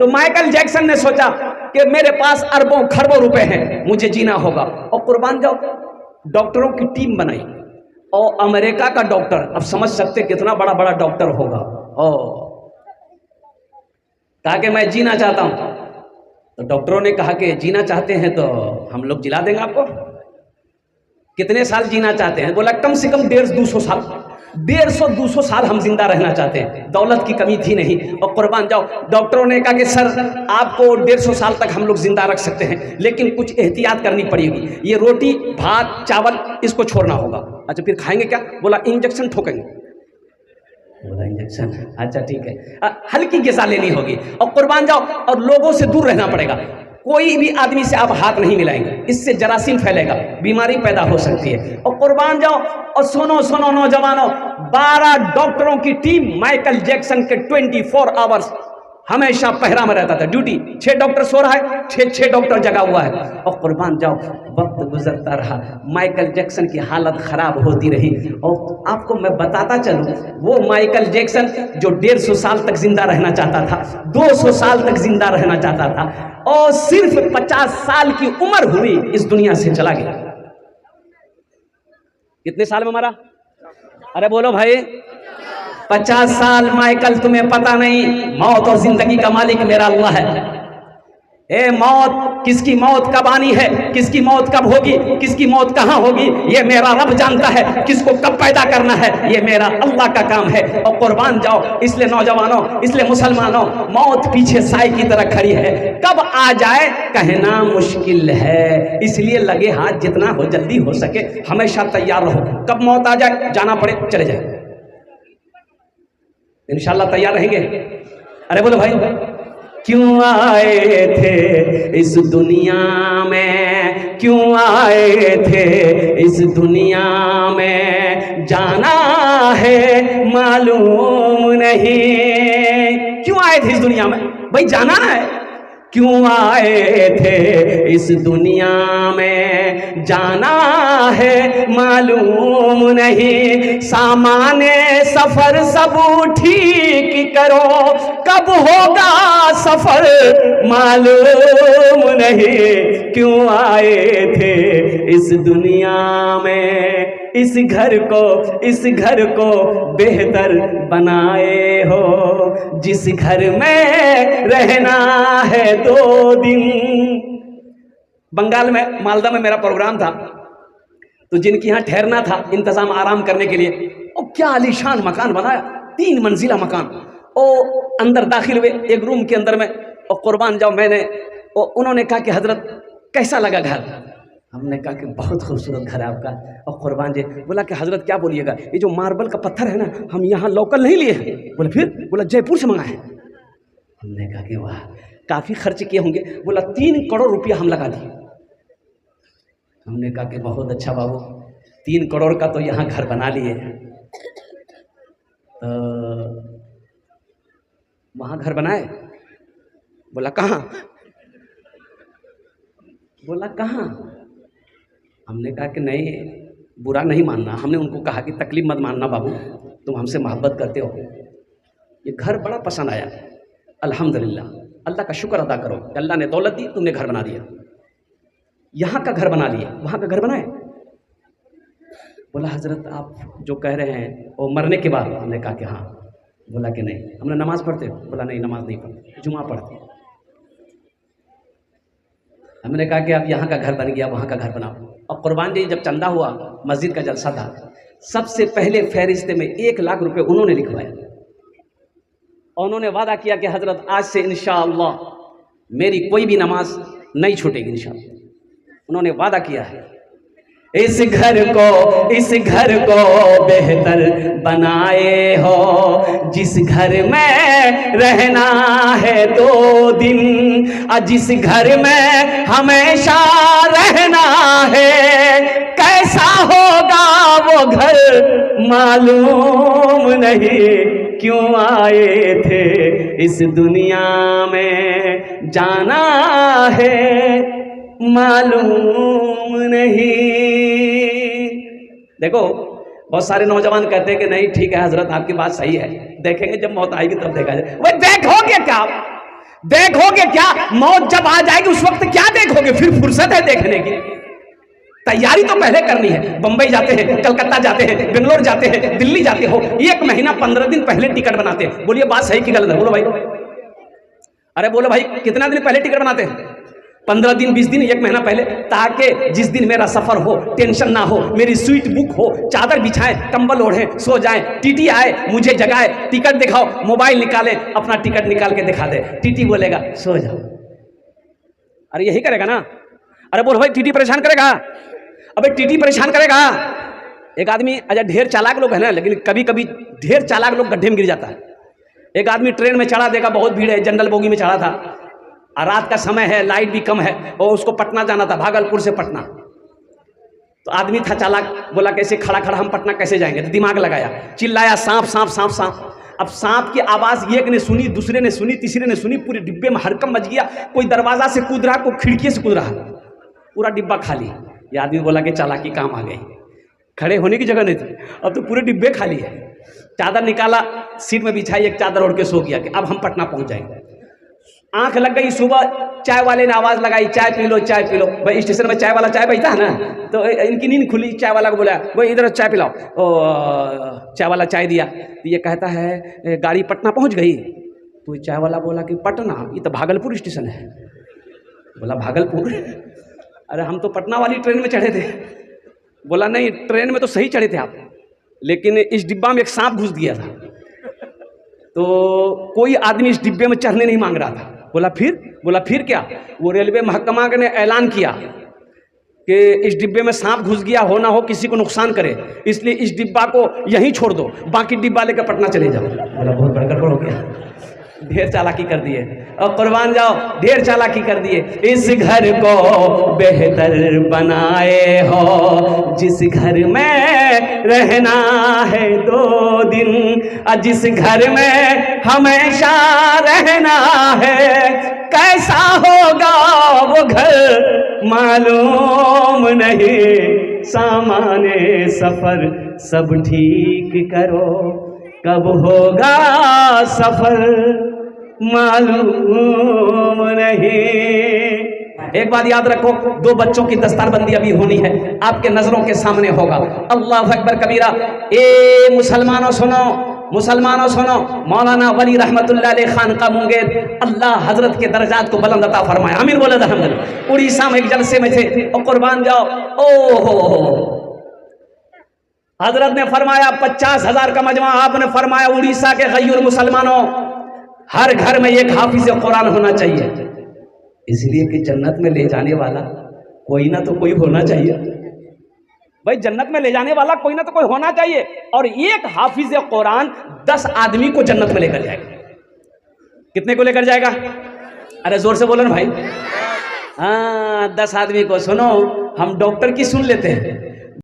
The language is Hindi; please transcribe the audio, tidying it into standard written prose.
तो माइकल जैक्सन ने सोचा कि मेरे पास अरबों खरबों रुपए हैं, मुझे जीना होगा, और कुर्बान जाओ डॉक्टरों की टीम बनाई। और अमेरिका का डॉक्टर, अब समझ सकते कितना बड़ा बड़ा डॉक्टर होगा, कहा कि मैं जीना चाहता हूं। तो डॉक्टरों ने कहा कि जीना चाहते हैं तो हम लोग जिला देंगे आपको। कितने साल जीना चाहते हैं? बोला कम से कम 150-200 साल, 150-200 साल हम जिंदा रहना चाहते हैं। दौलत की कमी थी नहीं। और कुर्बान जाओ डॉक्टरों ने कहा कि सर आपको 150 साल तक हम लोग जिंदा रख सकते हैं, लेकिन कुछ एहतियात करनी पड़ेगी। ये रोटी भात चावल इसको छोड़ना होगा। अच्छा फिर खाएंगे क्या? बोला इंजेक्शन ठोकेंगे। बोला इंजेक्शन, अच्छा ठीक है, हल्की ग़िज़ा लेनी होगी। और कुर्बान जाओ और लोगों से दूर रहना पड़ेगा। कोई भी आदमी से आप हाथ नहीं मिलाएंगे, इससे जरासीम फैलेगा, बीमारी पैदा हो सकती है। और कुर्बान जाओ और सुनो सुनो नौजवानों, 12 डॉक्टरों की टीम माइकल जैक्सन के 24 आवर्स हमेशा पहरा में रहता था, ड्यूटी। 6 डॉक्टर सो रहा है, 6 डॉक्टर जगा हुआ है। और कुर्बान जाओ वक्त गुजरता रहा, माइकल जैक्सन की हालत खराब होती रही। और आपको मैं बताता चलूं, वो माइकल जैक्सन जो 150 साल तक जिंदा रहना चाहता था, 200 साल तक जिंदा रहना चाहता था, और सिर्फ 50 साल की उम्र हुई इस दुनिया से चला गया। कितने साल में मरा? अरे बोलो भाई, 50 साल। माइकल तुम्हें पता नहीं, मौत और जिंदगी का मालिक मेरा अल्लाह है। ए मौत, किसकी मौत कब आनी है, किसकी मौत कब होगी, किसकी मौत कहां होगी, ये मेरा रब जानता है। किसको कब पैदा करना है, ये मेरा अल्लाह का काम है। और कुर्बान जाओ, इसलिए नौजवानों, इसलिए मुसलमानों, मौत पीछे साई की तरह खड़ी है, कब आ जाए कहना मुश्किल है। इसलिए लगे हाथ जितना हो जल्दी हो सके हमेशा तैयार रहो। कब मौत आ जाए, जाना पड़े चले जाए, इंशाल्लाह तैयार रहेंगे। अरे बोलो भाई, क्यों आए थे इस दुनिया में, क्यों आए थे इस दुनिया में, जाना है मालूम नहीं। क्यों आए थे इस दुनिया में? भाई जाना है। क्यों आए थे इस दुनिया में, जाना है मालूम नहीं। सामाने सफर सब ठीक करो, कब होगा सफर मालूम नहीं। क्यों आए थे इस दुनिया में, इस घर को बेहतर बनाए हो, जिस घर में रहना है 2 दिन। बंगाल में मालदा में मेरा प्रोग्राम था, तो जिनके यहाँ ठहरना था इंतजाम आराम करने के लिए, और क्या आलीशान मकान बनाया, 3 मंजिला मकान। और अंदर दाखिल हुए एक रूम के अंदर में, और कुर्बान जाओ मैंने, और उन्होंने कहा कि हजरत कैसा लगा घर? हमने कहा कि बहुत खूबसूरत घर है आपका। और कुर्बान जी बोला कि हजरत क्या बोलिएगा, ये जो मार्बल का पत्थर है ना, हम यहाँ लोकल नहीं लिए हैं। बोले फिर? बोला जयपुर से मंगाए। हमने कहा कि वाह, काफ़ी खर्च किए होंगे। बोला 3 करोड़ रुपया हम लगा दिए। हमने कहा कि बहुत अच्छा बाबू, 3 करोड़ का तो यहाँ घर बना लिए। तो वहाँ घर बनाए? बोला कहाँ? बोला कहाँ? हमने कहा कि नहीं, बुरा नहीं मानना। हमने उनको कहा कि तकलीफ मत मानना बाबू, तुम हमसे मोहब्बत करते हो। ये घर बड़ा पसंद आया, अल्हम्दुलिल्लाह, अल्लाह का शुक्र अदा करो, अल्लाह ने दौलत दी, तुमने घर बना दिया। यहाँ का घर बना लिया, वहाँ का घर बनाए? बोला हजरत आप जो कह रहे हैं वो मरने के बाद? हमने कहा कि हाँ। बोला कि नहीं, हमने नमाज़ पढ़ते हो? बोला नहीं, नमाज नहीं पढ़ते, जुमा पढ़ते। हमने कहा कि अब यहाँ का घर बन गया, वहाँ का घर बनाओ। और कुर्बान जी जब चंदा हुआ, मस्जिद का जलसा था, सबसे पहले फहरिस्त में 1 लाख रुपए उन्होंने लिखवाया। और उन्होंने वादा किया कि हजरत आज से इंशाअल्लाह मेरी कोई भी नमाज नहीं छूटेगी इंशाअल्लाह। उन्होंने वादा किया है। इस घर को बेहतर बनाए हो, जिस घर में रहना है 2 दिन, जिस घर में हमेशा रहना है, कैसा होगा वो घर मालूम नहीं। क्यों आए थे इस दुनिया में, जाना है मालूम नहीं। देखो बहुत सारे नौजवान कहते हैं कि नहीं ठीक है हजरत आपकी बात सही है, देखेंगे जब मौत आएगी तब देखा जाए। वह देखोगे क्या? देखोगे क्या? मौत जब आ जाएगी उस वक्त क्या देखोगे? फिर फुर्सत है देखने की? तैयारी तो पहले करनी है। बंबई जाते हैं, कलकत्ता जाते हैं, बेंगलोर जाते हैं, दिल्ली जाते हो, 1 महीना 15 दिन पहले टिकट बनाते हैं। बोलिए बात सही कि गलत है? बोलो भाई। अरे बोलो भाई, कितना दिन पहले टिकट बनाते हैं? 15 दिन, 20 दिन, 1 महीना पहले, ताकि जिस दिन मेरा सफर हो टेंशन ना हो, मेरी स्वीट बुक हो, चादर बिछाए, कंबल ओढ़े, सो जाए, टीटी आए मुझे जगाए, टिकट दिखाओ, मोबाइल निकाले, अपना टिकट निकाल के दिखा दे, टीटी बोलेगा सो जाओ। अरे यही करेगा ना? अरे बोलो भाई, टीटी परेशान करेगा? अबे टीटी परेशान करेगा। एक आदमी, अच्छा ढेर चालाक लोग है ना, लेकिन कभी कभी ढेर चालाक लोग गड्ढे में गिर जाता है। एक आदमी ट्रेन में चढ़ा, देखा बहुत भीड़ है, जनरल बोगी में चढ़ा था, और रात का समय है, लाइट भी कम है, और उसको पटना जाना था, भागलपुर से पटना। तो आदमी था चालाक, बोला कैसे खड़ा खड़ा हम पटना कैसे जाएंगे? तो दिमाग लगाया, चिल्लाया सांप सांप सांप सांप। अब सांप की आवाज एक ने सुनी, दूसरे ने सुनी, तीसरे ने सुनी, पूरे डिब्बे में हड़कंप मच गया। कोई दरवाजा से कूद रहा, कोई खिड़की से कूद रहा, पूरा डिब्बा खाली। ये आदमी बोला कि चालाकी काम आ गई, खड़े होने की जगह नहीं थी, अब तो पूरे डिब्बे खाली है। चादर निकाला, सीट में बिछाई, एक चादर ओढ़ के सो गया कि अब हम पटना पहुंच जाएंगे। आंख लग गई, सुबह चाय वाले ने आवाज लगाई, चाय पी लो, चाय पी लो। भाई स्टेशन में चाय वाला चाय बेचता है ना, तो इनकी नींद खुली, चाय वाला को बोला भाई इधर चाय पिलाओ। चाय वाला चाय दिया, तो ये कहता है गाड़ी पटना पहुंच गई? तो चाय वाला बोला कि पटना, ये तो भागलपुर स्टेशन है। बोला भागलपुर? अरे हम तो पटना वाली ट्रेन में चढ़े थे। बोला नहीं, ट्रेन में तो सही चढ़े थे आप, लेकिन इस डिब्बा में एक सांप घुस गया था, तो कोई आदमी इस डिब्बे में चढ़ने नहीं मांग रहा था। बोला फिर? बोला फिर क्या? वो रेलवे महकमा ने ऐलान किया कि इस डिब्बे में सांप घुस गया, हो ना हो किसी को नुकसान करे, इसलिए इस डिब्बा को यहीं छोड़ दो, बाकी डिब्बा लेकर पटना चले जाओ। बोला बहुत बड़ा गड़बड़ हो गया, ढेर चालाकी कर दिए। और कुर्बान जाओ, ढेर चालाकी कर दिए। इस घर को बेहतर बनाए हो, जिस घर में रहना है 2 दिन, और जिस घर में हमेशा रहना है, कैसा होगा वो घर मालूम नहीं। सामाने सफर सब ठीक करो, कब होगा सफर मालूम नहीं। एक बात याद रखो, 2 बच्चों की दस्तारबंदी अभी होनी है, आपके नजरों के सामने होगा। अल्लाह अकबर कबीरा। ए मुसलमानों सुनो, मुसलमानों सुनो, मौलाना वली रहमतुल्लाह अलैह खान का मुंगेर, अल्लाह हजरत के दर्जात को बुलंद अता फरमाए, आमीन बोले अल्हम्दुलिल्लाह। उड़ीसा में एक जलसे में थे, और कुर्बान जाओ, ओ हजरत ने फरमाया 50,000 का मजमा, आपने फरमाया उड़ीसा के गैर मुसलमानों, हर घर में एक हाफिज कुरान होना चाहिए, इसलिए कि जन्नत में ले जाने वाला कोई ना तो कोई होना चाहिए। भाई जन्नत में ले जाने वाला कोई ना तो कोई होना चाहिए, और एक हाफिज कुरान 10 आदमी को जन्नत में लेकर जाएगा। कितने को लेकर जाएगा? अरे जोर से बोलो ना भाई। हाँ, 10 आदमी को। सुनो, हम डॉक्टर की सुन लेते हैं,